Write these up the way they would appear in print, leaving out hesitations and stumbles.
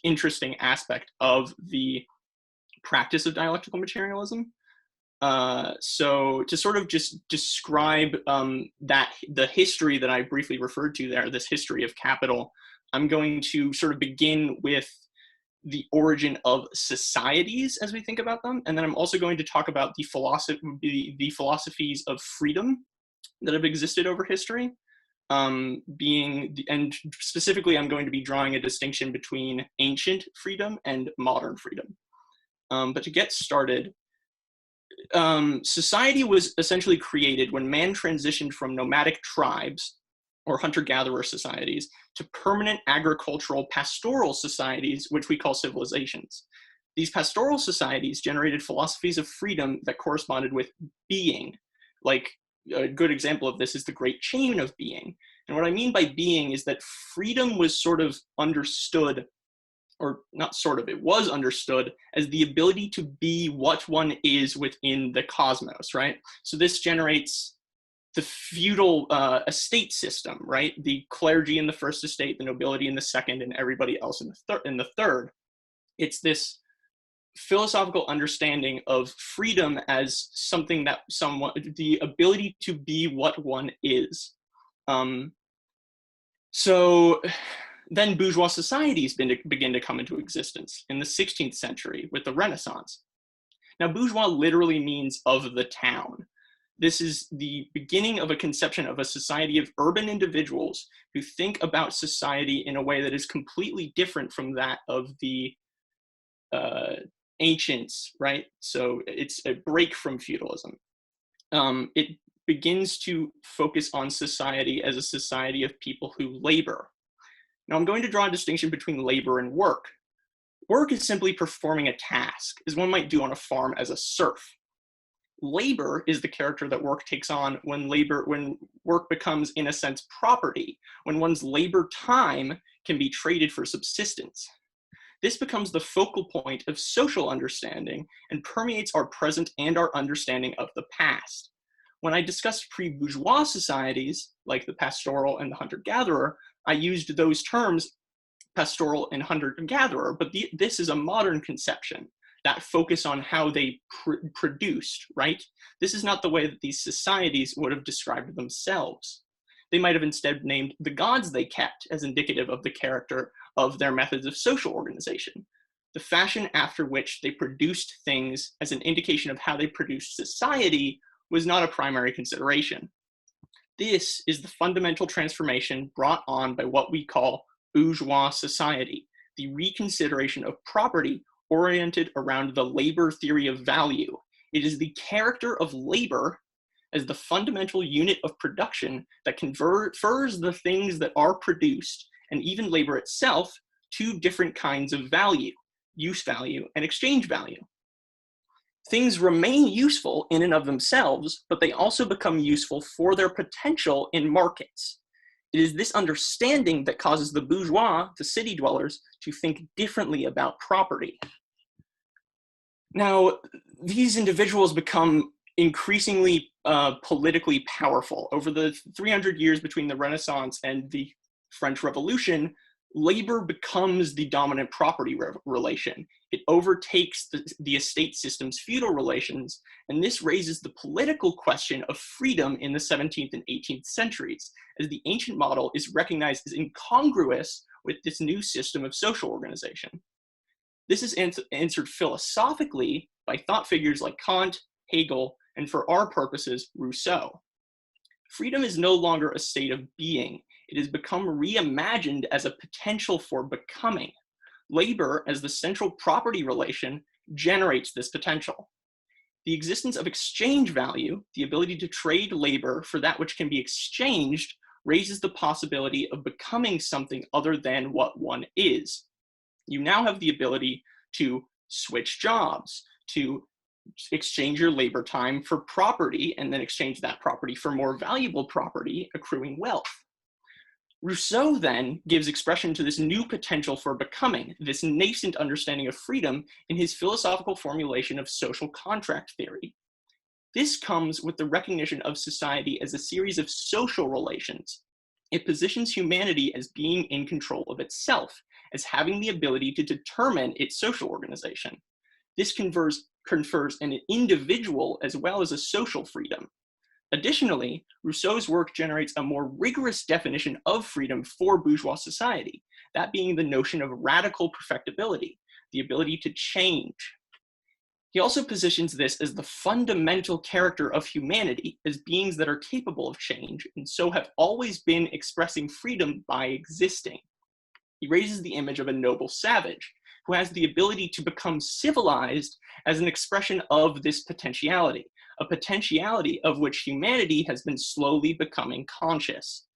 interesting aspect of the practice of dialectical materialism. So to sort of just describe the history that I briefly referred to there, this history of capital, I'm going to sort of begin with the origin of societies as we think about them, and then I'm also going to talk about the philosophies of freedom that have existed over history, and specifically I'm going to be drawing a distinction between ancient freedom and modern freedom. But to get started, society was essentially created when man transitioned from nomadic tribes or hunter-gatherer societies to permanent agricultural pastoral societies, which we call civilizations. These pastoral societies generated philosophies of freedom that corresponded with being. Like, a good example of this is the Great Chain of Being. And what I mean by being is that freedom was sort of understood, or not sort of, it was understood as the ability to be what one is within the cosmos, right? So this generates the feudal estate system, right? The clergy in the first estate, the nobility in the second, and everybody else in the third. It's this philosophical understanding of freedom as something that the ability to be what one is. So then bourgeois societies begin to come into existence in the 16th century with the Renaissance. Now, bourgeois literally means of the town. This is the beginning of a conception of a society of urban individuals who think about society in a way that is completely different from that of the ancients, right? So it's a break from feudalism. It begins to focus on society as a society of people who labor. Now, I'm going to draw a distinction between labor and work. Work is simply performing a task, as one might do on a farm as a serf. Labor is the character that work takes on when work becomes, in a sense, property, when one's labor time can be traded for subsistence. This becomes the focal point of social understanding and permeates our present and our understanding of the past. When I discussed pre-bourgeois societies, like the pastoral and the hunter-gatherer, I used those terms, pastoral and hunter-gatherer, but this is a modern conception that focus on how they produced, right? This is not the way that these societies would have described themselves. They might have instead named the gods they kept as indicative of the character of their methods of social organization. The fashion after which they produced things as an indication of how they produced society was not a primary consideration. This is the fundamental transformation brought on by what we call bourgeois society, the reconsideration of property oriented around the labor theory of value. It is the character of labor as the fundamental unit of production that confers the things that are produced, and even labor itself, to different kinds of value, use value and exchange value. Things remain useful in and of themselves, but they also become useful for their potential in markets. It is this understanding that causes the bourgeois, the city dwellers, to think differently about property. Now, these individuals become increasingly politically powerful. Over the 300 years between the Renaissance and the French Revolution, labor becomes the dominant property relation. It overtakes the estate system's feudal relations, and this raises the political question of freedom in the 17th and 18th centuries, as the ancient model is recognized as incongruous with this new system of social organization. This is answered philosophically by thought figures like Kant, Hegel, and for our purposes, Rousseau. Freedom is no longer a state of being. It has become reimagined as a potential for becoming. Labor, as the central property relation, generates this potential. The existence of exchange value, the ability to trade labor for that which can be exchanged, raises the possibility of becoming something other than what one is. You now have the ability to switch jobs, to exchange your labor time for property, and then exchange that property for more valuable property, accruing wealth. Rousseau then gives expression to this new potential for becoming, this nascent understanding of freedom, in his philosophical formulation of social contract theory. This comes with the recognition of society as a series of social relations. It positions humanity as being in control of itself, as having the ability to determine its social organization. This confers an individual as well as a social freedom. Additionally, Rousseau's work generates a more rigorous definition of freedom for bourgeois society, that being the notion of radical perfectibility, the ability to change. He also positions this as the fundamental character of humanity, as beings that are capable of change, and so have always been expressing freedom by existing. He raises the image of a noble savage, who has the ability to become civilized as an expression of this potentiality, a potentiality of which humanity has been slowly becoming conscious.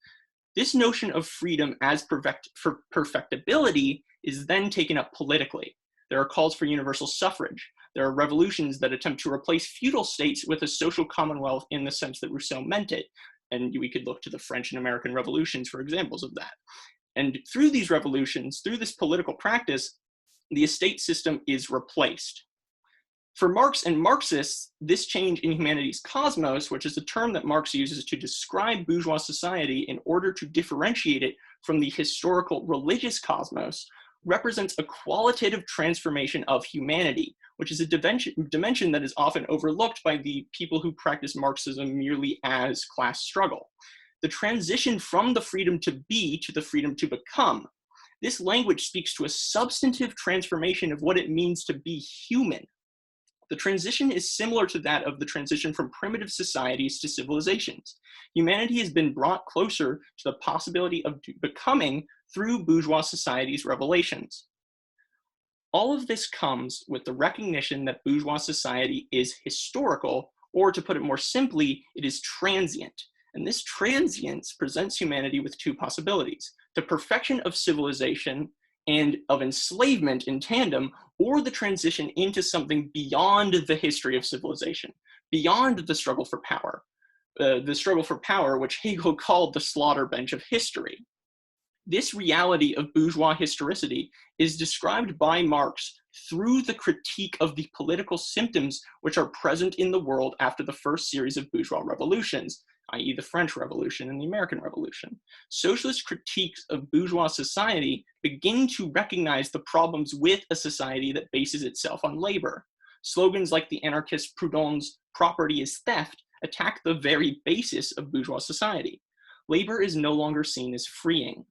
This notion of freedom as perfectibility is then taken up politically. There are calls for universal suffrage. There are revolutions that attempt to replace feudal states with a social commonwealth in the sense that Rousseau meant it. And we could look to the French and American revolutions for examples of that. And through these revolutions, through this political practice, the estate system is replaced. For Marx and Marxists, this change in humanity's cosmos, which is a term that Marx uses to describe bourgeois society in order to differentiate it from the historical religious cosmos, represents a qualitative transformation of humanity, which is a dimension that is often overlooked by the people who practice Marxism merely as class struggle. The transition from the freedom to be to the freedom to become. This language speaks to a substantive transformation of what it means to be human. The transition is similar to that of the transition from primitive societies to civilizations. Humanity has been brought closer to the possibility of becoming through bourgeois society's revelations. All of this comes with the recognition that bourgeois society is historical, or to put it more simply, it is transient. And this transience presents humanity with two possibilities: the perfection of civilization and of enslavement in tandem, or the transition into something beyond the history of civilization, beyond the struggle for power, which Hegel called the slaughter bench of history. This reality of bourgeois historicity is described by Marx through the critique of the political symptoms which are present in the world after the first series of bourgeois revolutions, i.e. the French Revolution and the American Revolution. Socialist critiques of bourgeois society begin to recognize the problems with a society that bases itself on labor. Slogans like the anarchist Proudhon's "property is theft" attack the very basis of bourgeois society. Labor is no longer seen as freeing.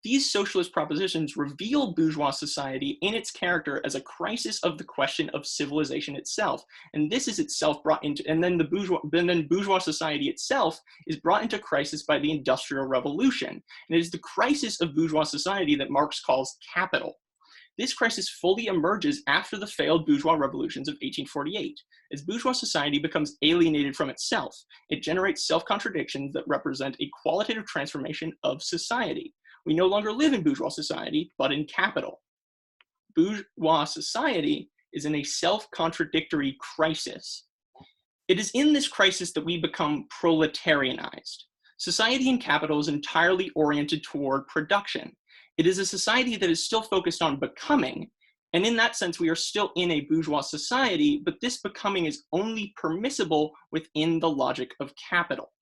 These socialist propositions reveal bourgeois society in its character as a crisis of the question of civilization itself, and this is itself brought into, and then bourgeois society itself is brought into crisis by the Industrial Revolution, and it is the crisis of bourgeois society that Marx calls capital. This crisis fully emerges after the failed bourgeois revolutions of 1848. As bourgeois society becomes alienated from itself, it generates self-contradictions that represent a qualitative transformation of society. We no longer live in bourgeois society, but in capital. Bourgeois society is in a self-contradictory crisis. It is in this crisis that we become proletarianized. Society in capital is entirely oriented toward production. It is a society that is still focused on becoming, and in that sense, we are still in a bourgeois society, but this becoming is only permissible within the logic of capital.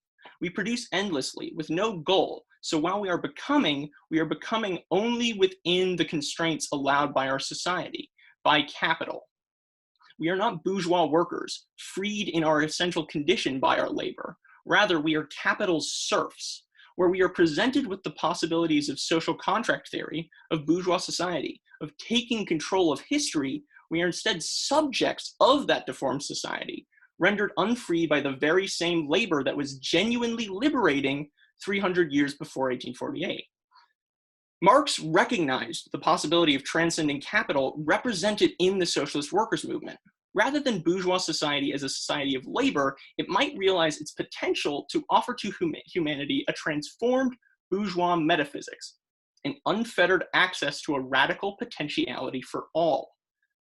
We produce endlessly with no goal, so while we are becoming only within the constraints allowed by our society, by capital. We are not bourgeois workers, freed in our essential condition by our labor. Rather, we are capital's serfs, where we are presented with the possibilities of social contract theory, of bourgeois society, of taking control of history. We are instead subjects of that deformed society, rendered unfree by the very same labor that was genuinely liberating 300 years before 1848. Marx recognized the possibility of transcending capital represented in the socialist workers' movement. Rather than bourgeois society as a society of labor, it might realize its potential to offer to humanity a transformed bourgeois metaphysics, an unfettered access to a radical potentiality for all.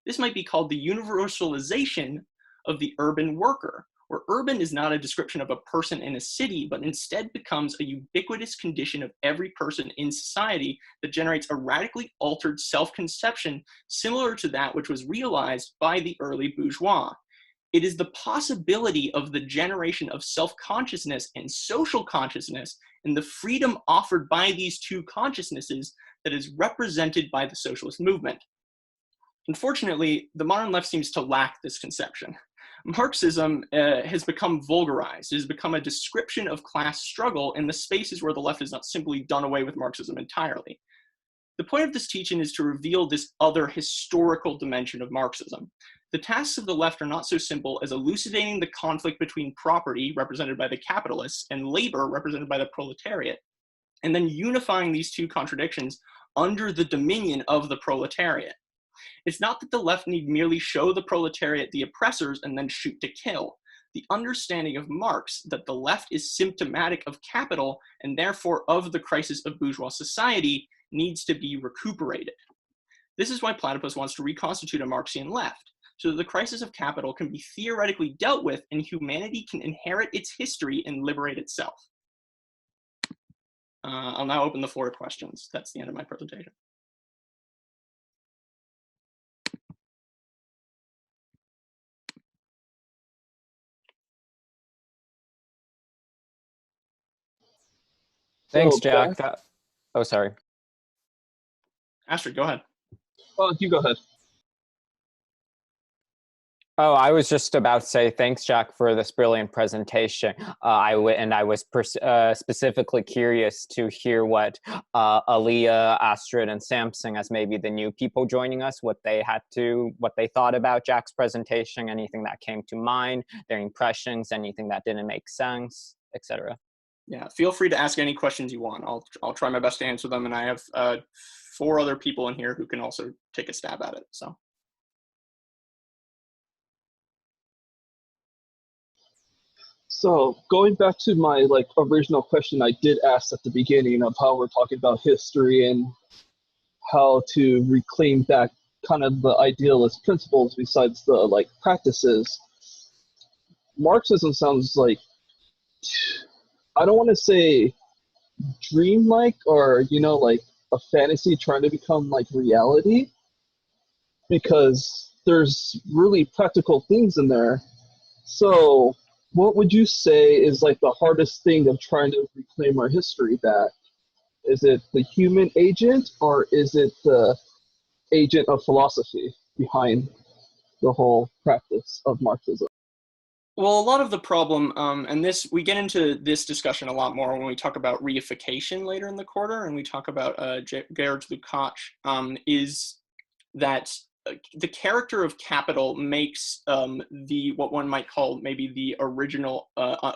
This might be called the universalization of the urban worker, where urban is not a description of a person in a city, but instead becomes a ubiquitous condition of every person in society that generates a radically altered self-conception similar to that which was realized by the early bourgeois. It is the possibility of the generation of self-consciousness and social consciousness, and the freedom offered by these two consciousnesses, that is represented by the socialist movement. Unfortunately, the modern left seems to lack this conception. Marxism has become vulgarized. It has become a description of class struggle in the spaces where the left has not simply done away with Marxism entirely. The point of this teaching is to reveal this other historical dimension of Marxism. The tasks of the left are not so simple as elucidating the conflict between property, represented by the capitalists, and labor, represented by the proletariat, and then unifying these two contradictions under the dominion of the proletariat. It's not that the left need merely show the proletariat the oppressors and then shoot to kill. The understanding of Marx that the left is symptomatic of capital and therefore of the crisis of bourgeois society needs to be recuperated. This is why Platypus wants to reconstitute a Marxian left, so that the crisis of capital can be theoretically dealt with and humanity can inherit its history and liberate itself. I'll now open the floor to questions. That's the end of my presentation. Thanks, So, Jack. Oh, sorry. Astrid, go ahead. Oh, you go ahead. Oh, I was just about to say thanks, Jack, for this brilliant presentation. I was specifically curious to hear what Aaliyah, Astrid, and Samson, as maybe the new people joining us, what they thought about Jack's presentation, anything that came to mind, their impressions, anything that didn't make sense, etc. Yeah, feel free to ask any questions you want. I'll try my best to answer them, and I have 4 other people in here who can also take a stab at it. So going back to my original question I did ask at the beginning of how we're talking about history and how to reclaim back kind of the idealist principles besides the practices. Marxism sounds like, I don't want to say dreamlike or like a fantasy trying to become like reality, because there's really practical things in there. So what would you say is like the hardest thing of trying to reclaim our history back? Is it the human agent, or is it the agent of philosophy behind the whole practice of Marxism? Well, a lot of the problem, and we get into this discussion a lot more when we talk about reification later in the quarter, and we talk about George Lukács, is that the character of capital makes what one might call maybe the original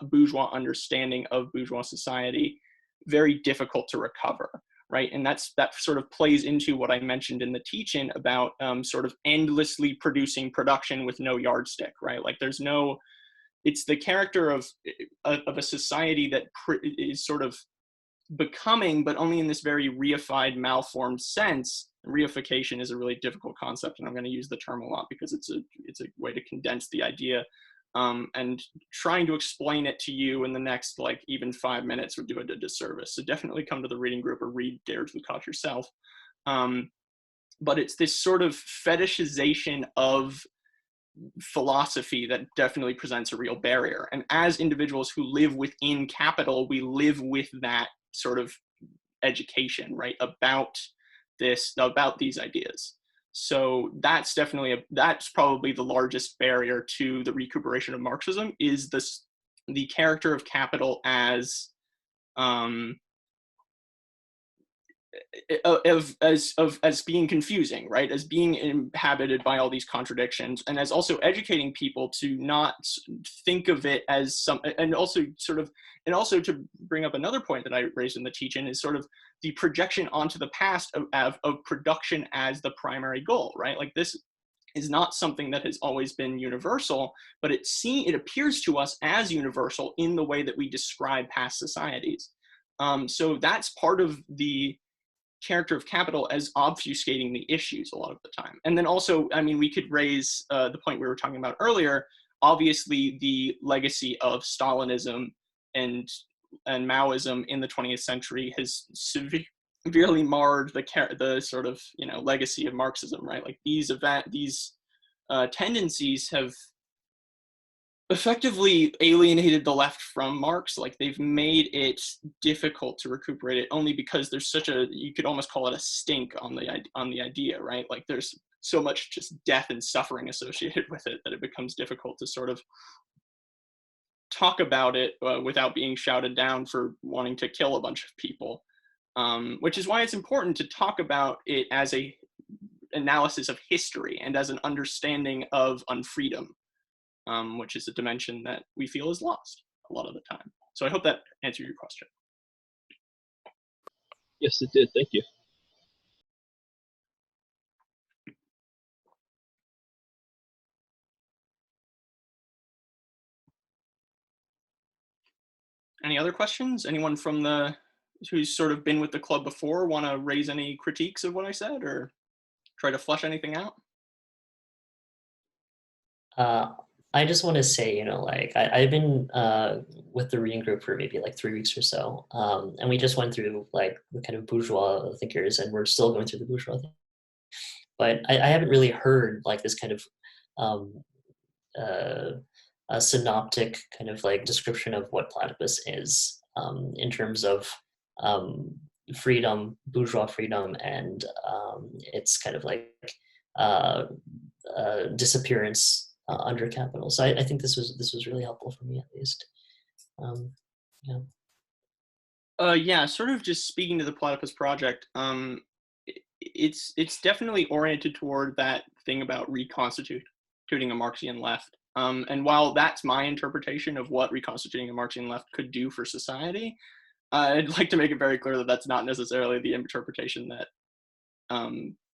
bourgeois understanding of bourgeois society very difficult to recover, right? And that sort of plays into what I mentioned in the teaching about sort of endlessly producing production with no yardstick, right? Like it's the character of a society that is sort of becoming, but only in this very reified, malformed sense. Reification is a really difficult concept, and I'm going to use the term a lot because it's a way to condense the idea. And trying to explain it to you in the next even 5 minutes would do it a disservice. So definitely come to the reading group or read George Lukács yourself. But it's this sort of fetishization of philosophy that definitely presents a real barrier. And as individuals who live within capital, we live with that sort of education, right, about these ideas. So that's probably the largest barrier to the recuperation of Marxism, is the character of capital as being confusing, right? As being inhabited by all these contradictions, and as also educating people to not think of it as and also to bring up another point that I raised in the teaching is sort of the projection onto the past of production as the primary goal, right? Like this is not something that has always been universal, but it appears to us as universal in the way that we describe past societies. So that's part of the character of capital as obfuscating the issues a lot of the time. And then also, I mean, we could raise the point we were talking about earlier. Obviously, the legacy of Stalinism and Maoism in the 20th century has severely marred the sort of legacy of Marxism, right? Like these tendencies have effectively alienated the left from Marx. Like, they've made it difficult to recuperate it, only because there's such a, you could almost call it a stink on the idea, right? Like, there's so much just death and suffering associated with it that it becomes difficult to sort of talk about it without being shouted down for wanting to kill a bunch of people. Which is why it's important to talk about it as a analysis of history and as an understanding of unfreedom, which is a dimension that we feel is lost a lot of the time. So I hope that answered your question. Yes, it did. Thank you. Any other questions? Anyone from who's sort of been with the club before want to raise any critiques of what I said or try to flesh anything out? I just want to say, like I've been with the reading group for maybe like 3 weeks or so, and we just went through like the kind of bourgeois thinkers, and we're still going through the bourgeois thing. But I haven't really heard like this kind of a synoptic kind of like description of what platypus is, in terms of freedom, bourgeois freedom, and its kind of like disappearance under capital. So I think this was really helpful for me, at least. Yeah. Yeah, sort of just speaking to the Platypus Project, it's definitely oriented toward that thing about reconstituting a Marxian left. And while that's my interpretation of what reconstituting a Marxian left could do for society, I'd like to make it very clear that that's not necessarily the interpretation that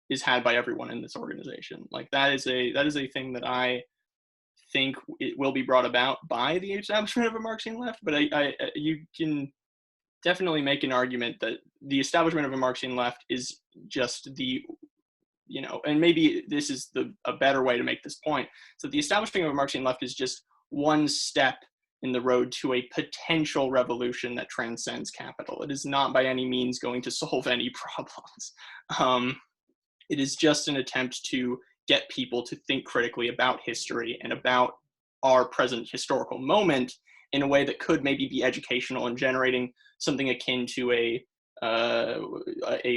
is had by everyone in this organization. Like, that is a thing that I think it will be brought about by the establishment of a Marxian left, but you can definitely make an argument that the establishment of a Marxian left is just and maybe this is a better way to make this point. So the establishment of a Marxian left is just one step in the road to a potential revolution that transcends capital. It is not by any means going to solve any problems. It is just an attempt to get people to think critically about history and about our present historical moment in a way that could maybe be educational and generating something akin to a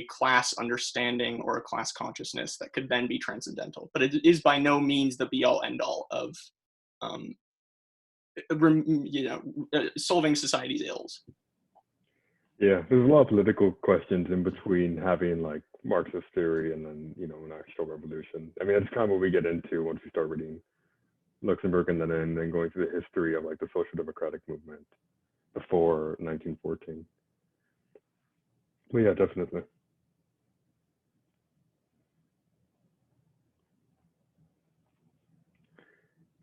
class understanding or a class consciousness that could then be transcendental. But it is by no means the be-all end-all of solving society's ills. Yeah, there's a lot of political questions in between having like Marxist theory and then, an actual revolution. I mean, that's kind of what we get into once we start reading Luxemburg and then going through the history of like the social democratic movement before 1914. But yeah, definitely.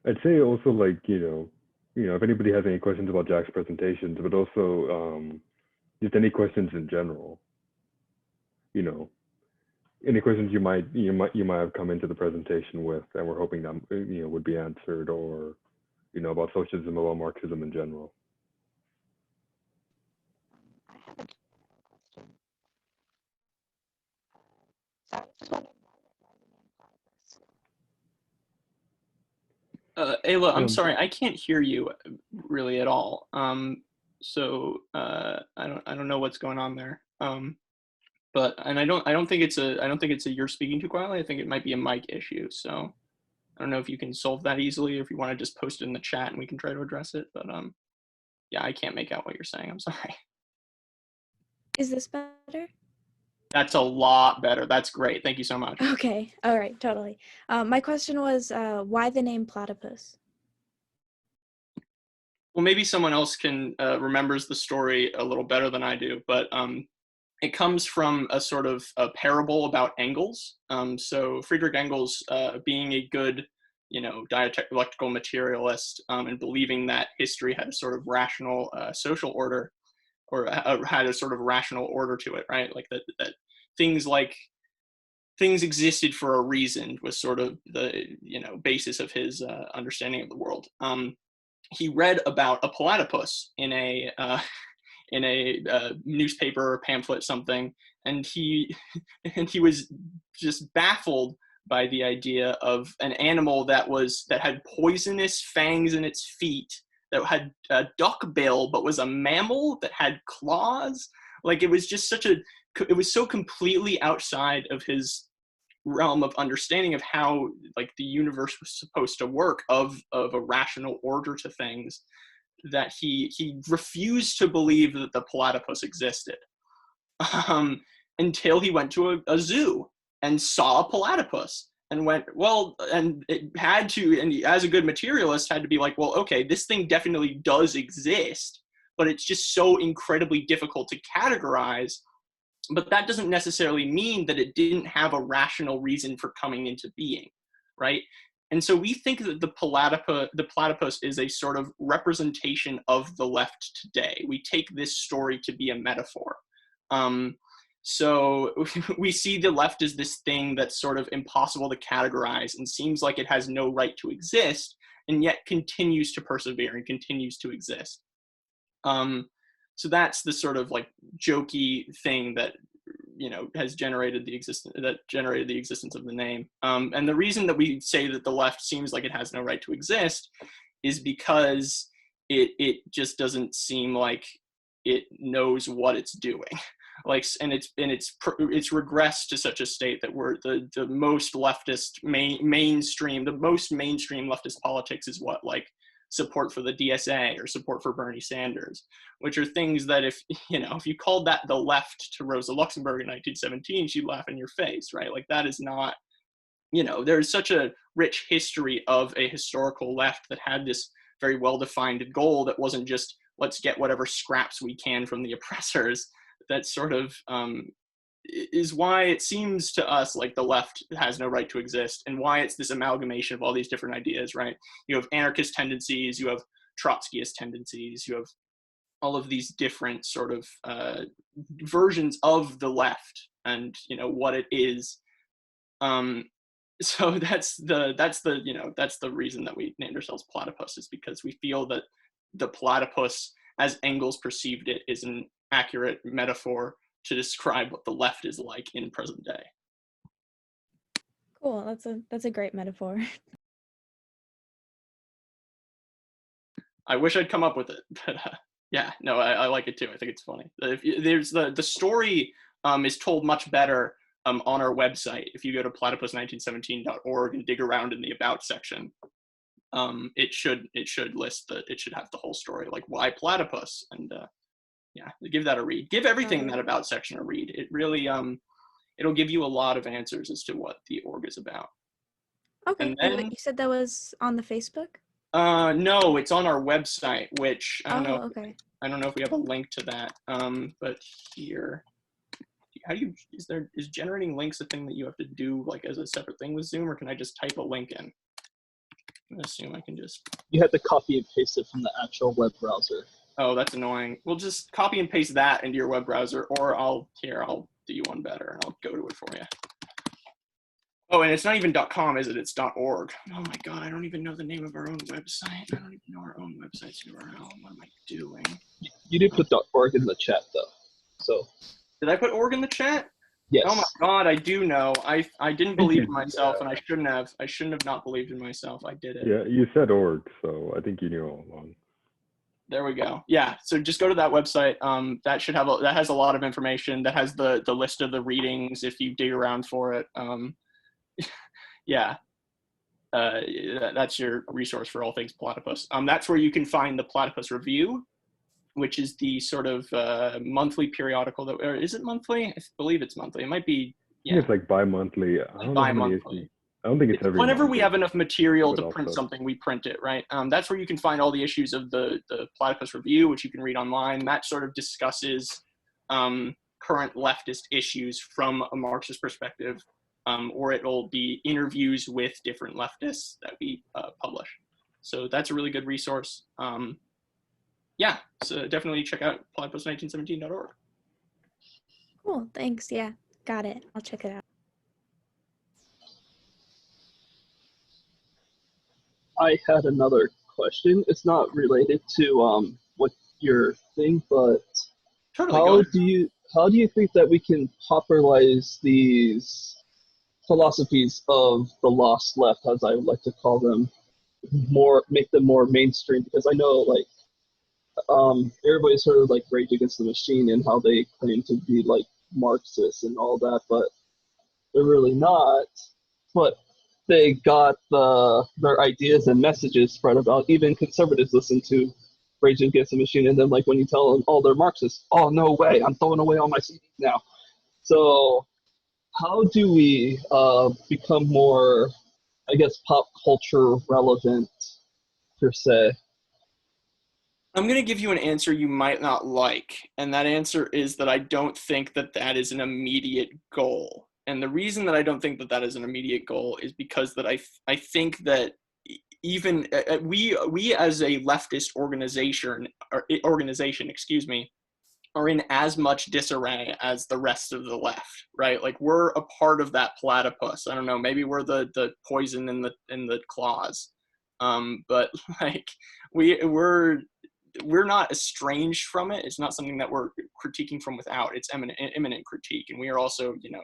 I'd say also like, if anybody has any questions about Jack's presentations, but also just any questions in general, any questions you might have come into the presentation with, and we're hoping that would be answered, or about socialism, about Marxism in general. Ayla, I'm sorry, I can't hear you really at all. So I don't know what's going on there. But I don't think it's a you're speaking too quietly. I think it might be a mic issue. So I don't know if you can solve that easily, or if you want to just post it in the chat and we can try to address it. But yeah, I can't make out what you're saying. I'm sorry. Is this better? That's a lot better. That's great. Thank you so much. Okay. All right. Totally. My question was, why the name platypus? Well, maybe someone else can remembers the story a little better than I do, but it comes from a sort of a parable about Engels. So Friedrich Engels, being a good, dialectical materialist, and believing that history had a sort of rational social order, or had a sort of rational order to it, right? Like that things existed for a reason, was sort of the basis of his understanding of the world. He read about a platypus in a newspaper or pamphlet, something, and he was just baffled by the idea of an animal that had poisonous fangs in its feet, that had a duck bill but was a mammal, that had claws. Like, it was just it was so completely outside of his realm of understanding of how, like, the universe was supposed to work, of a rational order to things, that he refused to believe that the platypus existed, until he went to a zoo and saw a platypus and went, well, and it had to, and as a good materialist, had to be like, well, okay, this thing definitely does exist, but it's just so incredibly difficult to categorize. But that doesn't necessarily mean that it didn't have a rational reason for coming into being, right? And so we think that the platypus is a sort of representation of the left today. We take this story to be a metaphor. So we see the left as this thing that's sort of impossible to categorize and seems like it has no right to exist, and yet continues to persevere and continues to exist. So that's the sort of like jokey thing that, you know, has generated the existence of the name. And the reason that we say that the left seems like it has no right to exist is because it just doesn't seem like it knows what it's doing. Like, and it's regressed to such a state that we're the most leftist mainstream, the most mainstream leftist politics is what, like, support for the DSA or support for Bernie Sanders, which are things that if you called that the left to Rosa Luxemburg in 1917, she'd laugh in your face, right? Like, that is not, there's such a rich history of a historical left that had this very well-defined goal that wasn't just, let's get whatever scraps we can from the oppressors. That sort of is why it seems to us like the left has no right to exist, and why it's this amalgamation of all these different ideas, right? You have anarchist tendencies, you have Trotskyist tendencies, you have all of these different sort of versions of the left and, what it is. So that's the reason that we named ourselves Platypus, is because we feel that the platypus, as Engels perceived it, is an accurate metaphor to describe what the left is like in present day. Cool. That's a great metaphor. I wish I'd come up with it, but yeah, no, I like it too. I think it's funny. There's the story is told much better on our website. If you go to platypus1917.org and dig around in the about section, it should have the whole story, like why platypus, and yeah, give that a read. Give everything in that about section a read. It really it'll give you a lot of answers as to what the org is about. Okay. And then, you said that was on the Facebook? No, it's on our website, which I don't know. Okay. I don't know if we have a link to that. But here, is generating links a thing that you have to do like as a separate thing with Zoom, or can I just type a link in? I'm gonna assume I can just. You have to copy and paste it from the actual web browser. Oh, that's annoying. We'll just copy and paste that into your web browser, or I'll do you one better and I'll go to it for you. Oh, and it's not even .com, is it? It's .org. Oh my God, I don't even know the name of our own website. I don't even know our own website's URL. What am I doing? You did put .org in the chat though, so. Did I put org in the chat? Yes. Oh my God, I do know. I didn't believe in myself, and I shouldn't have. I shouldn't have not believed in myself. I did it. Yeah, you said org, so I think you knew all along. There we go. Yeah, so just go to that website. That has a lot of information. That has the list of the readings if you dig around for it. Yeah, that's your resource for all things platypus. That's where you can find the Platypus Review, which is the sort of monthly periodical or is it monthly? I believe it's monthly. It might be. Yeah. I think it's like bi-monthly. Bi-monthly. I don't think it's every whenever month. we have enough material to print also. something, we print it, right? That's where you can find all the issues of the Platypus Review, which you can read online. That sort of discusses current leftist issues from a Marxist perspective, or it'll be interviews with different leftists that we publish. So that's a really good resource. Yeah, so definitely check out platypus1917.org. Cool, thanks. Yeah, got it. I'll check it out. I had another question. It's not related to what your thing, but Totally. how do you think that we can popularize these philosophies of the lost left, as I would like to call them, make them more mainstream, because I know like everybody's sort of like Rage Against the Machine and how they claim to be like Marxists and all that, but they're really not. But they got their ideas and messages spread about. Even conservatives listen to Rage Against the Machine, and then like when you tell them, oh, they're Marxists, oh no way, I'm throwing away all my CDs now. So how do we become more, I guess, pop culture relevant per se? I'm going to give you an answer you might not like, and that answer is that I don't think that that is an immediate goal. And the reason that I don't think that that is an immediate goal is because that I think that even we as a leftist organization, excuse me, are in as much disarray as the rest of the left, right? Like we're a part of that platypus. I don't know, maybe we're the poison in the claws. But like we're not estranged from it. It's not something that we're critiquing from without. It's imminent critique. And we are also, you know,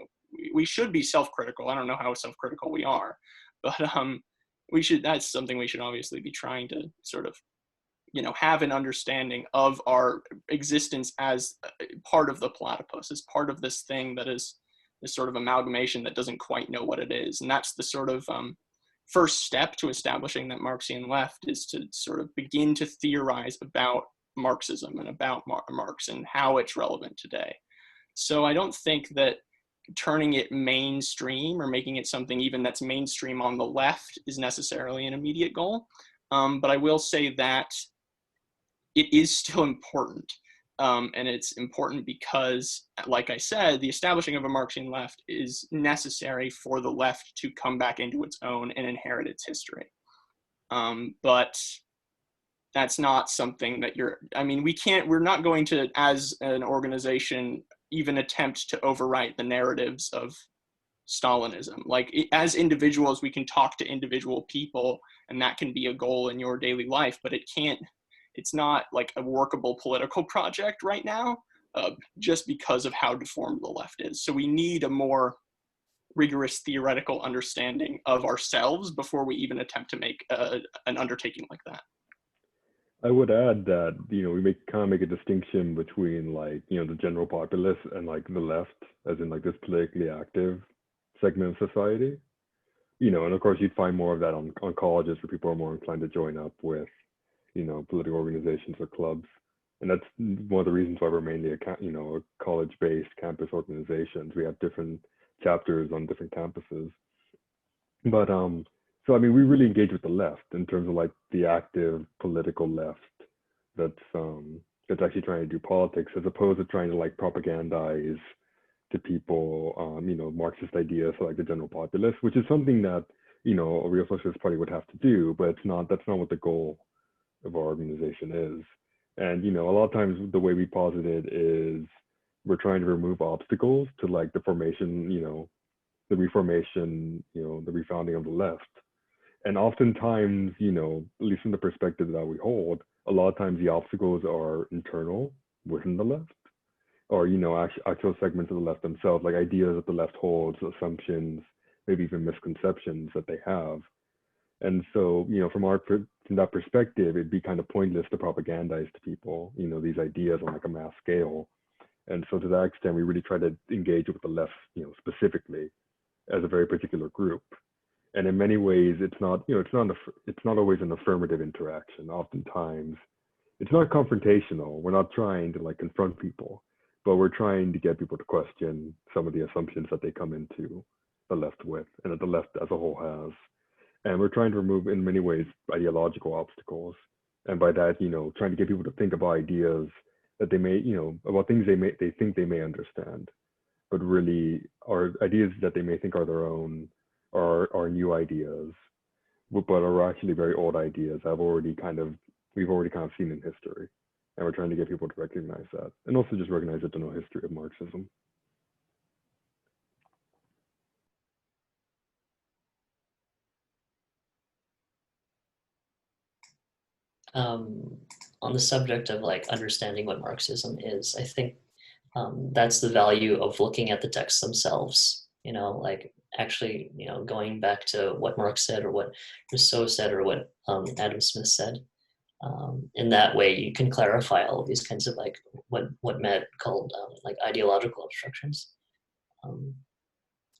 we should be self-critical. I don't know how self-critical we are, but that's something we should obviously be trying to sort of, you know, have an understanding of our existence as part of the platypus, as part of this thing that is this sort of amalgamation that doesn't quite know what it is. And that's the sort of first step to establishing that Marxian left, is to sort of begin to theorize about Marxism and about Marx and how it's relevant today. So I don't think that turning it mainstream or making it something even that's mainstream on the left is necessarily an immediate goal. But I will say that it is still important. And it's important because, like I said, the establishing of a Marxian left is necessary for the left to come back into its own and inherit its history. But that's not something that we're not going to, as an organization, even attempt to overwrite the narratives of Stalinism. Like, as individuals, we can talk to individual people, and that can be a goal in your daily life, but it's not like a workable political project right now, just because of how deformed the left is. So we need a more rigorous theoretical understanding of ourselves before we even attempt to make an undertaking like that. I would add that, you know, we kind of make a distinction between, like, you know, the general populace and like the left, as in like this politically active segment of society. You know, and of course you'd find more of that on colleges, where people are more inclined to join up with, you know, political organizations or clubs. And that's one of the reasons why we're mainly a college-based campus organizations. We have different chapters on different campuses. But so I mean, we really engage with the left in terms of like the active political left that's actually trying to do politics, as opposed to trying to like propagandize to people, you know, Marxist ideas for like the general populace, which is something that, you know, a real socialist party would have to do, but that's not what the goal of our organization is. And, you know, a lot of times the way we posit it is we're trying to remove obstacles to like the formation, you know, the reformation, you know, the refounding of the left. And oftentimes, you know, at least from the perspective that we hold, a lot of times the obstacles are internal within the left, or, you know, actual segments of the left themselves, like ideas that the left holds, assumptions, maybe even misconceptions that they have. And so, you know, from that perspective, it'd be kind of pointless to propagandize to people, you know, these ideas on like a mass scale. And so to that extent, we really try to engage with the left, you know, specifically as a very particular group. And in many ways, it's not, you know, it's not always an affirmative interaction. Oftentimes, it's not confrontational. We're not trying to like confront people, but we're trying to get people to question some of the assumptions that they come into the left with, and that the left as a whole has. And we're trying to remove, in many ways, ideological obstacles. And by that, you know, trying to get people to think about ideas that they may, you know, about things they think they may understand, but really are ideas that they may think are their own, or are new ideas, but are actually very old ideas we've already kind of seen in history. And we're trying to get people to recognize that, and also just recognize the general history of Marxism. On the subject of like understanding what Marxism is, I think that's the value of looking at the texts themselves. You know, like actually, going back to what Marx said or what Rousseau said or what Adam Smith said. In that way, you can clarify all of these kinds of like what Matt called like ideological obstructions.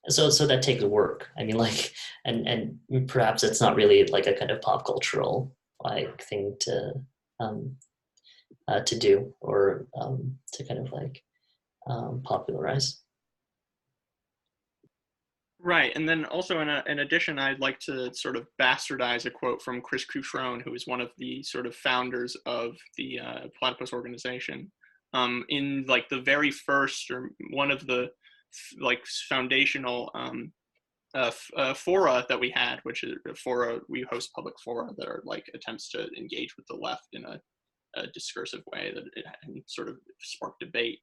So that takes work. I mean, like, and perhaps it's not really like a kind of pop cultural like thing to do or to kind of like popularize. Right, and then also in addition, I'd like to sort of bastardize a quote from Chris who is one of the sort of founders of the Platypus organization. In like the very first or one of the like foundational fora that we had, which is a fora, we host public fora that are like attempts to engage with the left in a discursive way that it sort of sparked debate.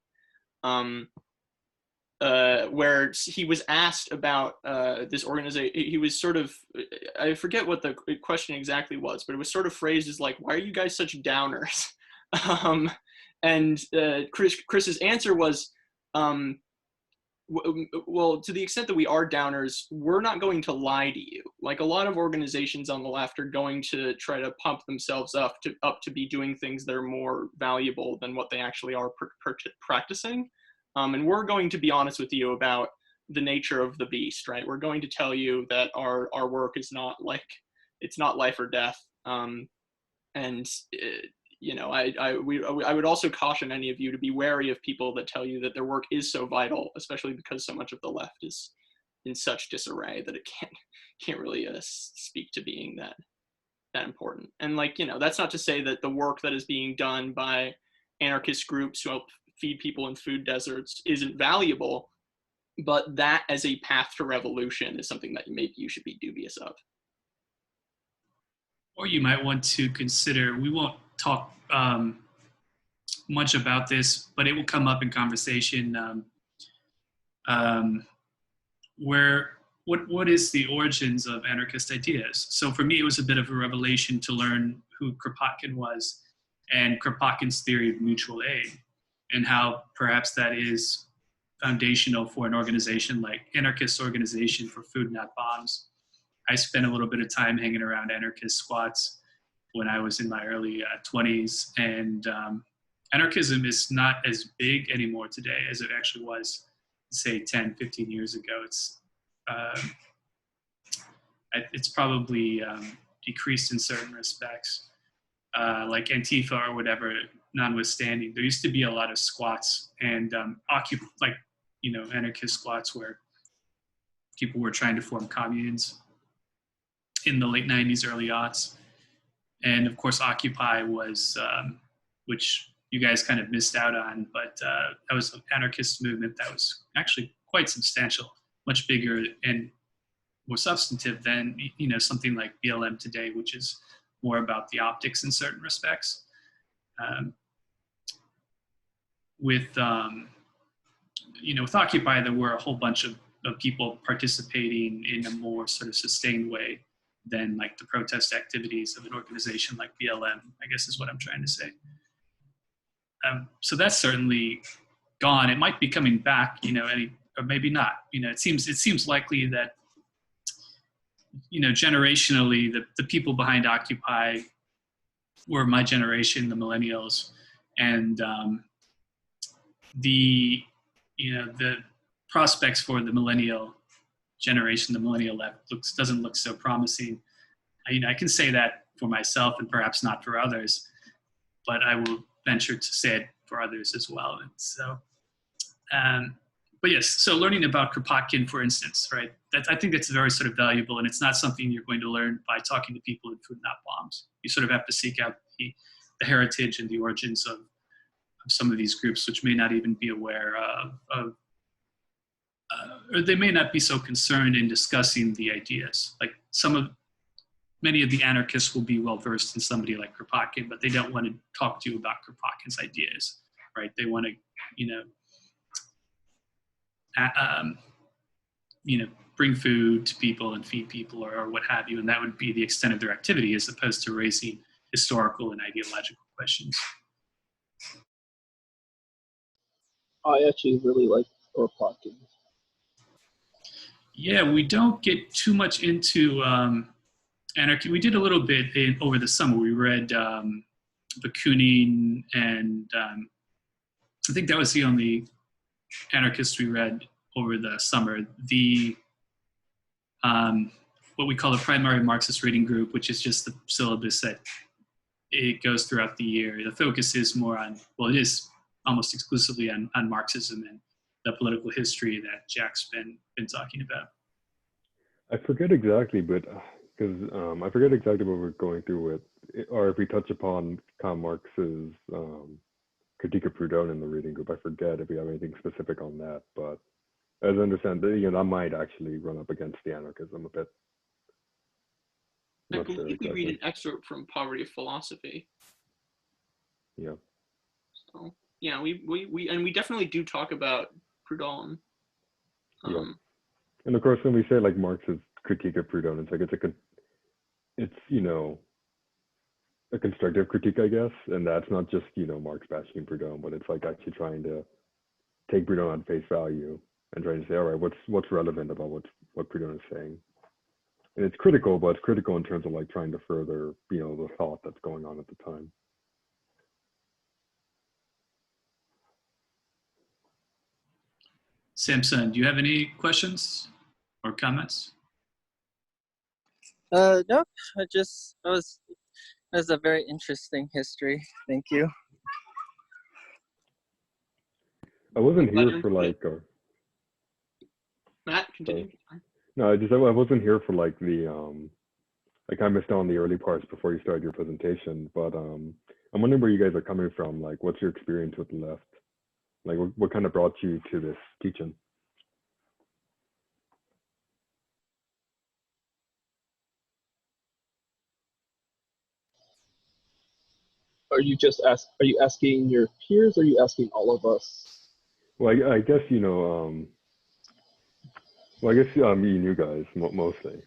Where he was asked about this organization. He was sort of, I forget what the question exactly was, but it was sort of phrased as like, why are you guys such downers? And Chris's answer was, well, to the extent that we are downers, we're not going to lie to you. Like a lot of organizations on the left are going to try to pump themselves up to be doing things that are more valuable than what they actually are practicing. And we're going to be honest with you about the nature of the beast, right? We're going to tell you that our work is not like, it's not life or death. I would also caution any of you to be wary of people that tell you that their work is so vital, especially because so much of the left is in such disarray that it can't really speak to being that important. And like, that's not to say that the work that is being done by anarchist groups who help feed people in food deserts isn't valuable, but that as a path to revolution is something that maybe you should be dubious of. Or you might want to consider, we won't talk much about this, but it will come up in conversation, what is the origins of anarchist ideas? So for me, it was a bit of a revelation to learn who Kropotkin was and Kropotkin's theory of mutual aid, and how perhaps that is foundational for an organization like Anarchist Organization for Food Not Bombs. I spent a little bit of time hanging around anarchist squats when I was in my early 20s, and anarchism is not as big anymore today as it actually was, say, 10, 15 years ago. It's probably decreased in certain respects, like Antifa or whatever, notwithstanding. There used to be a lot of squats and anarchist squats where people were trying to form communes in the late 90s, early aughts. And of course, Occupy was, which you guys kind of missed out on, but that was an anarchist movement that was actually quite substantial, much bigger and more substantive than, something like BLM today, which is more about the optics in certain respects. With Occupy, there were a whole bunch of people participating in a more sort of sustained way than like the protest activities of an organization like BLM, I guess is what I'm trying to say. So that's certainly gone. It might be coming back, or maybe not. It seems likely that, generationally, the people behind Occupy were my generation, the millennials, and the prospects for the millennial generation, the millennial left, doesn't look so promising. I can say that for myself and perhaps not for others, but I will venture to say it for others as well. And so, but yes, so learning about Kropotkin, for instance, right? I think that's very sort of valuable, and it's not something you're going to learn by talking to people in Food Not Bombs. You sort of have to seek out the heritage and the origins of some of these groups, which may not even be aware of or they may not be so concerned in discussing the ideas. Like many of the anarchists will be well versed in somebody like Kropotkin, but they don't want to talk to you about Kropotkin's ideas, right? They want to, bring food to people and feed people or what have you, and that would be the extent of their activity as opposed to raising historical and ideological questions. I actually really like Kropotkin. Yeah, we don't get too much into anarchy. We did a little bit over the summer. We read Bakunin, and I think that was the only anarchist we read over the summer. The what we call the primary Marxist reading group, which is just the syllabus that it goes throughout the year. The focus is more on, well, it is almost exclusively on Marxism and the political history that Jack's been talking about. I forget exactly, but because I forget exactly what we're going through with, or if we touch upon Karl Marx's critique of Proudhon in the reading group. I forget if we have anything specific on that, but as I understand, that might actually run up against the anarchism a bit. I believe we read an excerpt from Poverty of Philosophy. Yeah. So yeah, we definitely do talk about Proudhon. Yeah. And of course, when we say like Marx's critique of Proudhon, it's like it's a constructive critique, I guess, and that's not just Marx bashing Proudhon, but it's like actually trying to take Proudhon on face value and trying to say, all right, what's relevant about what Proudhon is saying. And it's critical, but it's critical in terms of like trying to further, the thought that's going on at the time. Samson, do you have any questions or comments? No, that was a very interesting history. Thank you. I wasn't here for like. Matt, continue. No, I wasn't here for like the I kind of missed out on the early parts before you started your presentation, but I'm wondering where you guys are coming from. Like, what's your experience with the left? Like, what kind of brought you to this teaching? Are you asking your peers, or are you asking all of us? Well, I guess well, I guess you guys mostly.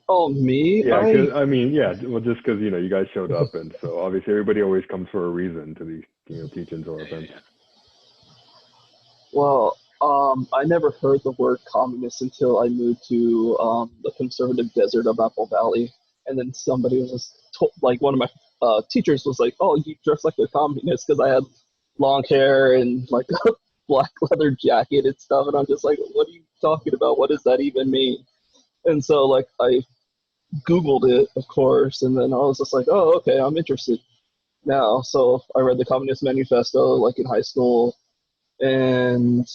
Oh, me? Yeah, well, just because you guys showed up, and so obviously everybody always comes for a reason to these teachings or events. Well, I never heard the word communist until I moved to the conservative desert of Apple Valley, and then somebody was just like, one of my teachers was like, "Oh, you dress like a communist," because I had long hair and like a black leather jacket and stuff, and I'm just like, "What are you talking about? What does that even mean?" And so like I Googled it, of course, and then I was just like, "Oh, okay, I'm interested now." So I read the Communist Manifesto like in high school, and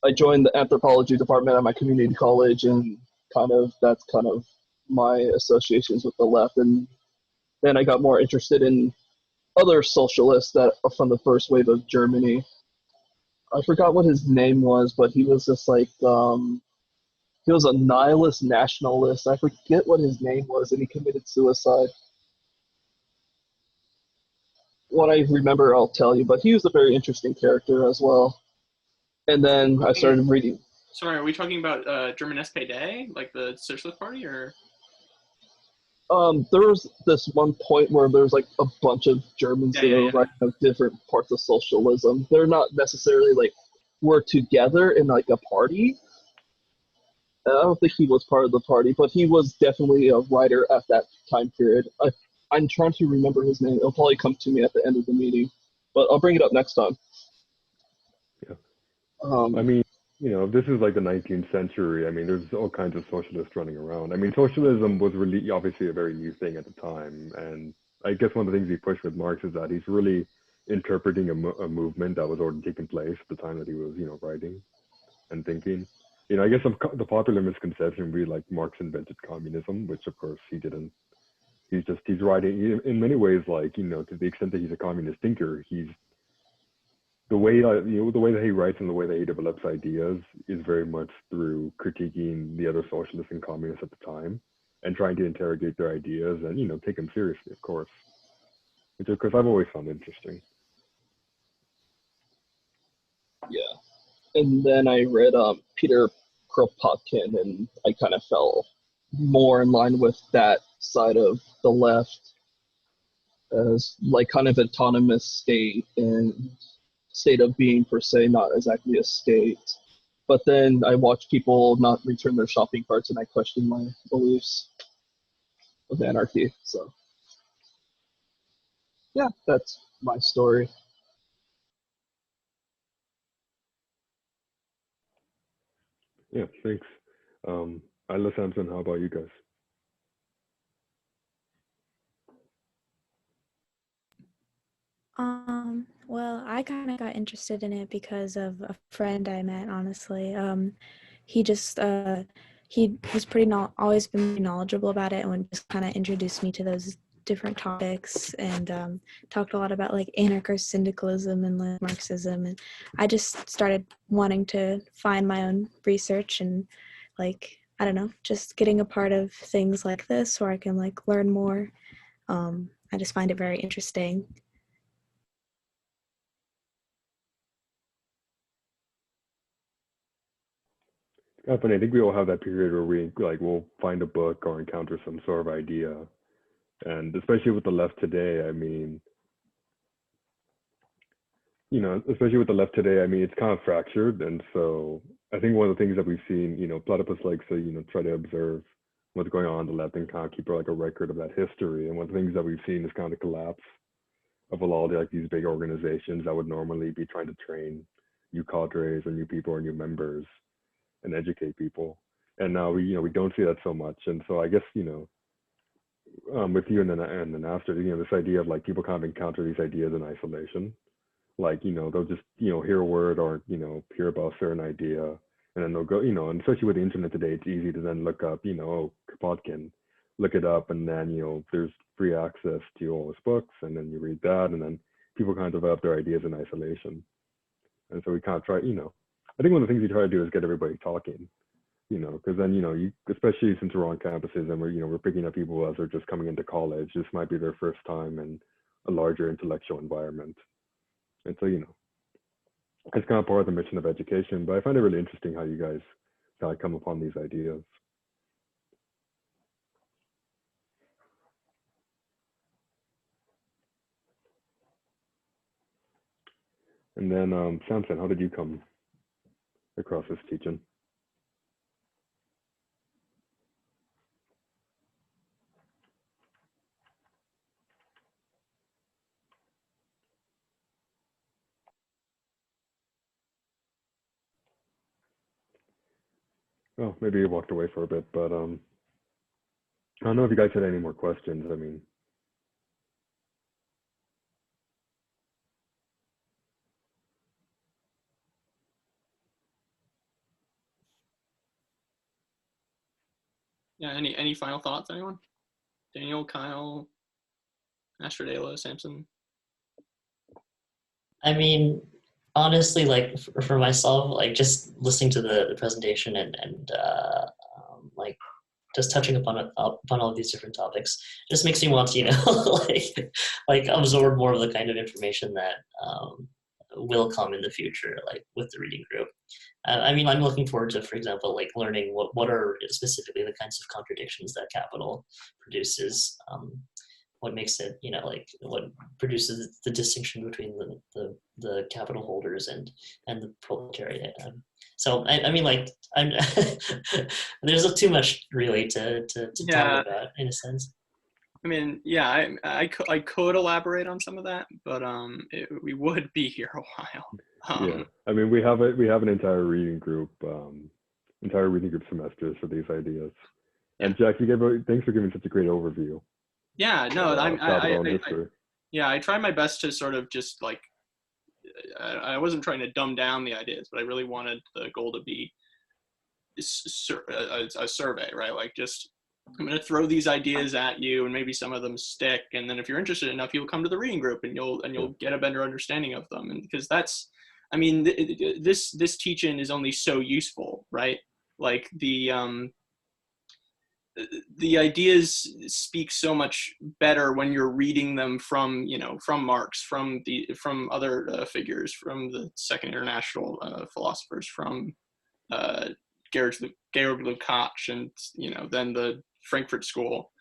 I joined the anthropology department at my community college, and that's kind of my associations with the left. And then I got more interested in other socialists that are from the first wave of Germany. I forgot what his name was, but he was just like he was a nihilist nationalist. I forget what his name was, and he committed suicide. What I remember, I'll tell you, but he was a very interesting character as well. And then I started reading. Sorry, are we talking about German SPD, like the Socialist Party, or? There was this one point where there's like a bunch of Germans that are writing of different parts of socialism. They're not necessarily like we're together in like a party. I don't think he was part of the party, but he was definitely a writer at that time period. I'm trying to remember his name. It'll probably come to me at the end of the meeting, but I'll bring it up next time. Yeah. I mean, this is like the 19th century. I mean, there's all kinds of socialists running around. I mean, socialism was really obviously a very new thing at the time. And I guess one of the things he pushed with Marx is that he's really interpreting a movement that was already taking place at the time that he was, writing and thinking. I guess the popular misconception would be like Marx invented communism, which of course he didn't. He's writing in many ways, like, to the extent that he's a communist thinker, the way that he writes and the way that he develops ideas is very much through critiquing the other socialists and communists at the time and trying to interrogate their ideas and, take them seriously, of course, which of course I've always found interesting. Yeah. And then I read Peter Kropotkin, and I kind of fell more in line with that side of the left as like kind of autonomous state and state of being per se, not exactly a state. But then I watch people not return their shopping carts, and I question my beliefs of anarchy. So yeah, that's my story. Yeah, thanks. Isla Samson, how about you guys? Well, I kind of got interested in it because of a friend I met, honestly. He just, he was always been pretty knowledgeable about it and would just kind of introduce me to those different topics and talked a lot about like anarcho-syndicalism and like Marxism. And I just started wanting to find my own research and like, I don't know, just getting a part of things like this where I can like learn more. I just find it very interesting. It's funny. I think we all have that period where we like we'll find a book or encounter some sort of idea, and especially with the left today, I mean, especially with the left today, I mean, it's kind of fractured, and so I think one of the things that we've seen, Platypus likes to, try to observe what's going on the left and kind of keep like a record of that history. And one of the things that we've seen is kind of collapse of a lot of like these big organizations that would normally be trying to train new cadres or new people or new members and educate people. And now we don't see that so much. And so I guess, with you and then after, this idea of like people kind of encounter these ideas in isolation. Like, they'll just, hear a word or, hear about a certain idea, and then they'll go, and especially with the internet today, it's easy to then look up, Kropotkin, look it up, and then, there's free access to all his books, and then you read that, and then people kind of develop their ideas in isolation. And so we kind of try, I think one of the things we try to do is get everybody talking, because then, you, especially since we're on campuses and we're picking up people as they're just coming into college, this might be their first time in a larger intellectual environment. And so, it's kind of part of the mission of education, but I find it really interesting how you guys kind of come upon these ideas. And then, Samson, how did you come across this teaching? Well, maybe you walked away for a bit, but I don't know if you guys had any more questions. I mean, Yeah, any final thoughts, anyone? Daniel, Kyle, Astrodela, Samson? I mean, honestly, like for myself, like just listening to the presentation and like just touching upon all of these different topics just makes me want to, like absorb more of the kind of information that will come in the future, like with the reading group. I mean, I'm looking forward to, for example, like learning what are specifically the kinds of contradictions that capital produces. What makes it, like what produces the distinction between the capital holders and the proletariat. So I mean, like there's too much really to talk about in a sense. I mean, yeah, I could elaborate on some of that, but we would be here a while. yeah, I mean, we have an entire reading group semesters for these ideas. Yeah. And Jack, thanks for giving such a great overview. Yeah, no, I tried my best to sort of just like, I wasn't trying to dumb down the ideas, but I really wanted the goal to be a survey, right? Like just, I'm going to throw these ideas at you and maybe some of them stick. And then if you're interested enough, you'll come to the reading group and you'll get a better understanding of them. And because that's, I mean, this teaching is only so useful, right? Like the ideas speak so much better when you're reading them from Marx, from other figures, from the Second International philosophers, from Georg Lukács, and then the Frankfurt School.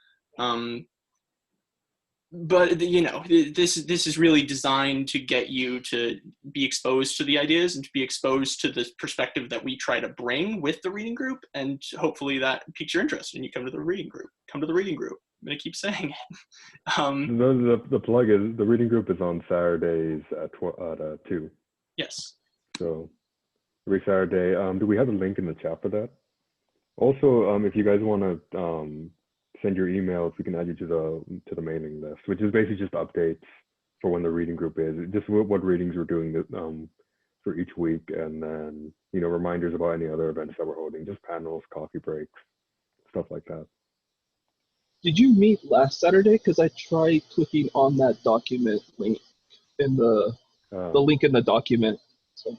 but you know, this is really designed to get you to be exposed to the ideas and to be exposed to the perspective that we try to bring with the reading group, and hopefully that piques your interest and you come to the reading group. Come to the reading group. I'm gonna keep saying it. The plug is the reading group is on Saturdays at 2. Yes. So every Saturday. Do we have a link in the chat for that? Also, if you guys want to send your emails, we can add you to the mailing list, which is basically just updates for when the reading group is, just what readings we're doing for each week, and then reminders about any other events that we're holding, just panels, coffee breaks, stuff like that. Did you meet last Saturday? Because I tried clicking on that document link in the link in the document. So.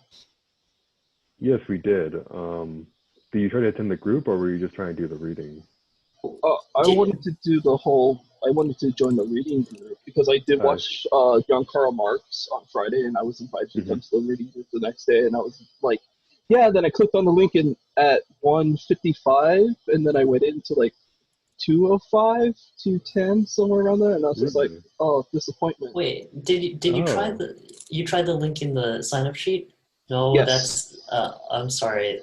Yes, we did. Did you try to attend the group, or were you just trying to do the reading? I wanted to do I wanted to join the reading group because I did watch John Karl Marx on Friday, and I was invited to come to the reading group the next day, and I was like, yeah. Then I clicked on the link at 1:55, and then I went into like 2:05, 2:10, somewhere around there, and I was just like, oh, disappointment. Wait, did you try the link in the sign up sheet? No, yes. That's I'm sorry.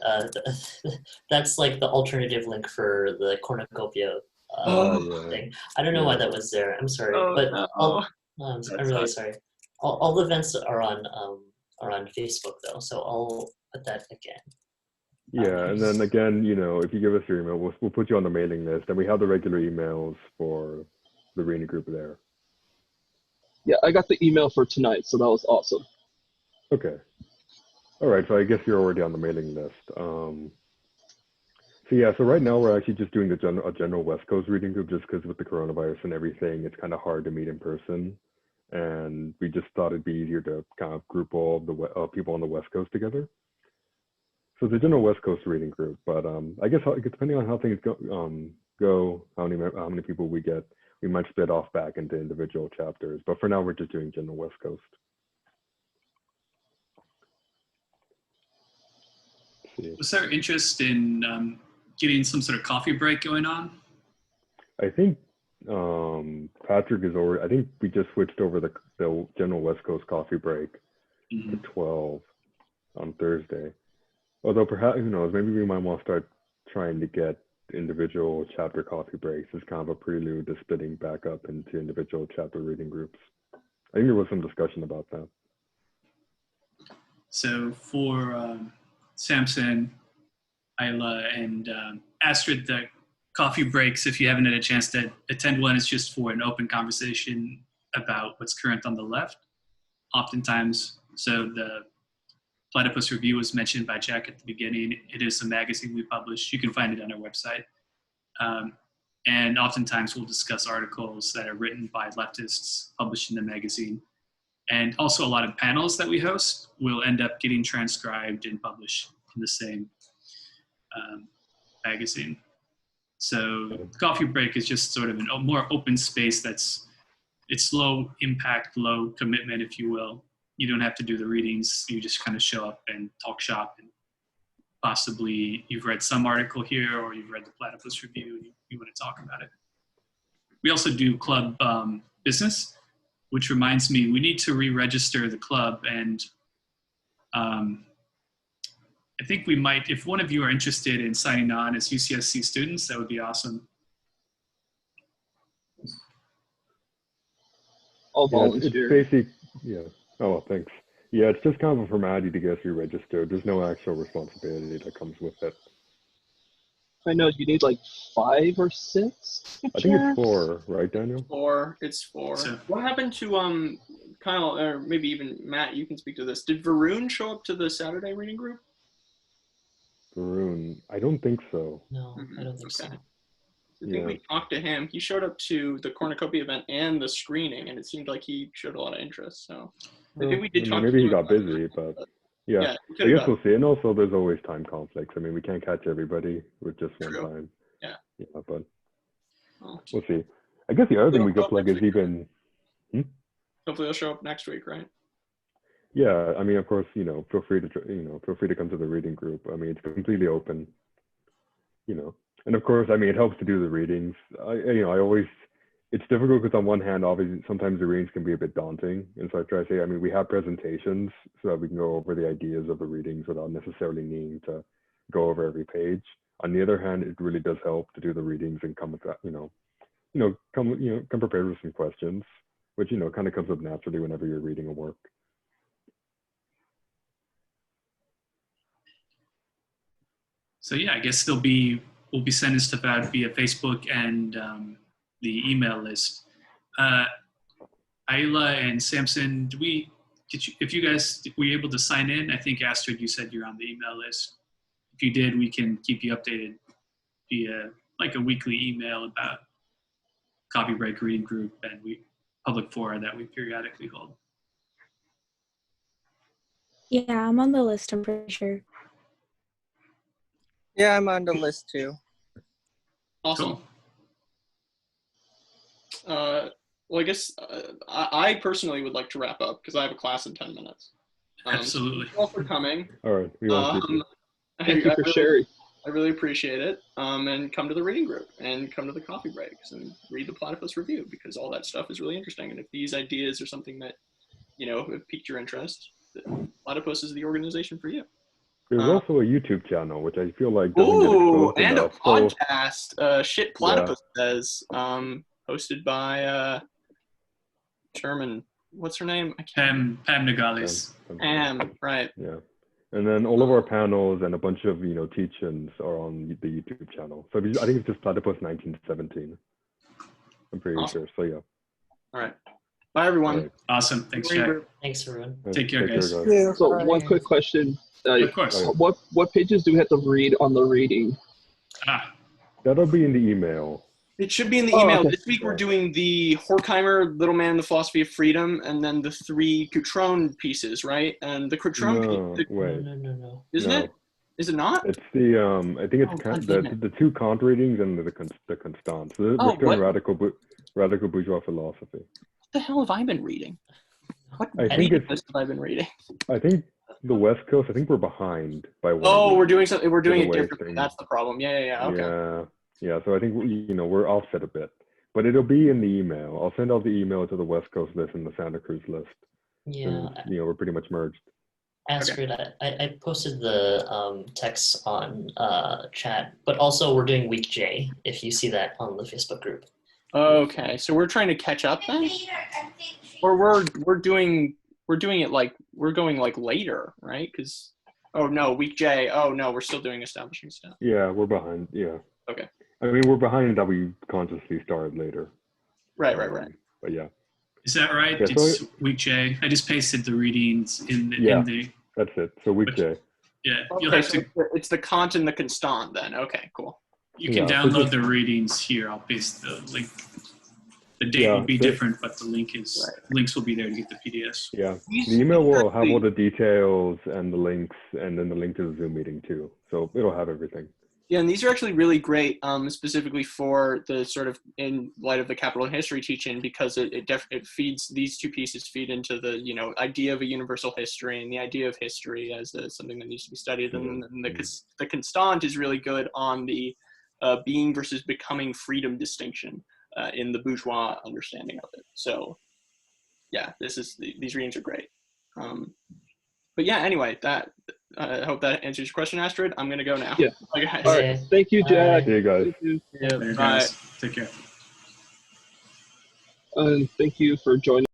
That's like the alternative link for the cornucopia thing. I don't know why that was there. I'm sorry, but I'm really sorry. All the events are on Facebook though, so I'll put that again. Yeah, and then again, if you give us your email, we'll put you on the mailing list, and we have the regular emails for the reading group there. Yeah, I got the email for tonight, so that was awesome. Okay. All right, so I guess you're already on the mailing list. So right now we're actually just doing a general West Coast reading group, just because with the coronavirus and everything, it's kind of hard to meet in person, and we just thought it'd be easier to kind of group all the people on the West Coast together. So it's a general West Coast reading group, but I guess depending on how things go, how many people we get, we might split off back into individual chapters. But for now, we're just doing general West Coast. Was there interest in getting some sort of coffee break going on? I think Patrick is over. I think we just switched over the general West Coast coffee break to 12 on Thursday. Although perhaps, who knows, maybe we might want to start trying to get individual chapter coffee breaks as kind of a prelude to splitting back up into individual chapter reading groups. I think there was some discussion about that. So for Samson, Isla, and Astrid, the coffee breaks, if you haven't had a chance to attend one, it's just for an open conversation about what's current on the left. Oftentimes, so the Platypus Review was mentioned by Jack at the beginning. It is a magazine we publish. You can find it on our website. And oftentimes we'll discuss articles that are written by leftists published in the magazine. And also a lot of panels that we host will end up getting transcribed and published in the same magazine. So coffee break is just sort of a more open space it's low impact, low commitment, if you will. You don't have to do the readings. You just kind of show up and talk shop, and possibly you've read some article here or you've read the Platypus Review and you want to talk about it. We also do club business, which reminds me, we need to re-register the club, and I think we might, if one of you are interested in signing on as UCSC students, that would be awesome. I'll volunteer. It's basic, yeah. Oh, thanks. Yeah, it's just kind of a formality to get you registered. There's no actual responsibility that comes with it. I know you need like 5 or 6. I think it's 4, right, Daniel? 4. It's 4. So, what happened to Kyle, or maybe even Matt? You can speak to this. Did Varun show up to the Saturday reading group? Varun, I don't think so. No, I don't think so. I think we talked to him. He showed up to the cornucopia event and the screening, and it seemed like he showed a lot of interest. So I think we did talk. Maybe he got busy, but yeah, I guess we'll see. And also, there's always time conflicts. I mean, we can't catch everybody with just one time. Yeah, but we'll see. I guess the other thing we could plug is even. Hopefully, they'll show up next week, right? Yeah, I mean, of course, feel free to come to the reading group. I mean, it's completely open. And of course, I mean, it helps to do the readings. I always it's difficult because on one hand, obviously, sometimes the readings can be a bit daunting. And so I try to say, I mean, we have presentations so that we can go over the ideas of the readings without necessarily needing to go over every page. On the other hand, it really does help to do the readings and come with that, come prepared with some questions, which, kind of comes up naturally whenever you're reading a work. So yeah, I guess we'll be sending stuff out via Facebook and the email list. Ayla and Samson, if you guys were able to sign in? I think Astrid, you said you're on the email list. If you did, we can keep you updated via like a weekly email about Coffee Break Reading Group and public fora that we periodically hold. Yeah, I'm on the list, I'm pretty sure. Yeah, I'm on the list too. Awesome. Cool. Well, I guess I personally would like to wrap up because I have a class in 10 minutes. Absolutely. Thank you all for coming. All right. Thank you for sharing. I really appreciate it. And come to the reading group and come to the coffee breaks and read the Platypus Review because all that stuff is really interesting. And if these ideas are something that, have piqued your interest, Platypus is the organization for you. There's also a YouTube channel, which I feel like doesn't get exposed and enough. A podcast, Shit Platypus Says, hosted by German. What's her name? Pam Nagalis. Pam, right. Yeah. And then all of our panels and a bunch of, teach-ins are on the YouTube channel. So I think it's just Platypus 1917. I'm pretty sure. So yeah. All right. Bye, everyone. Right. Awesome. Thanks, Jack. Thanks, everyone. Take care, guys. Yeah, so one quick question. Of course. What pages do we have to read on the reading? That'll be in the email. It should be in the email. Okay. This week we're doing the Horkheimer, Little Man, the Philosophy of Freedom, and then the 3 Cutrone pieces, right? And the Cutrone piece. No. Isn't it? Is it not? It's the I think it's the 2 Kant readings and the Constance. So we're doing radical bourgeois philosophy. What the hell have I been reading? What I think have I been reading? I think the West Coast. I think we're behind by 1 Oh, week. we're doing something. We're doing it Giveaway differently. thing. That's the problem. Yeah. Okay. Yeah. So I think we're offset a bit, but it'll be in the email. I'll send out the email to the West Coast list and the Santa Cruz list. Yeah. And, we're pretty much merged. Astrid, I posted the text on chat, but also we're doing week J, if you see that on the Facebook group. Okay, so we're trying to catch up then, or we're doing it like we're going like later, right? Because week J. Oh no, we're still doing establishing stuff. Yeah, we're behind. Yeah. Okay. I mean, we're behind that we consciously started later. Right. But yeah. Is that right? Yeah, it's week J. I just pasted the readings in the. That's it. So week J. Yeah, Okay, you'll have so to. it's the Kant and the Constant then. Okay, cool. You can download the readings here. I'll paste the link. The date will be different, but the links will be there to get the PDFs. Yeah, the email will have all the details and the links, and then the link to the Zoom meeting too. So it'll have everything. Yeah, and these are actually really great, specifically for the sort of in light of the capital history teaching, because it feeds, these 2 pieces feed into the idea of a universal history and the idea of history as something that needs to be studied. And the Constant is really good on the being versus becoming freedom distinction in the bourgeois understanding of it. So yeah, these readings are great. But yeah, anyway, I hope that answers your question, Astrid. I'm gonna go now. Yeah. Bye, guys. All right. Thank you, Jack. See you guys. Yeah, Later, bye. guys. Take care. And thank you for joining.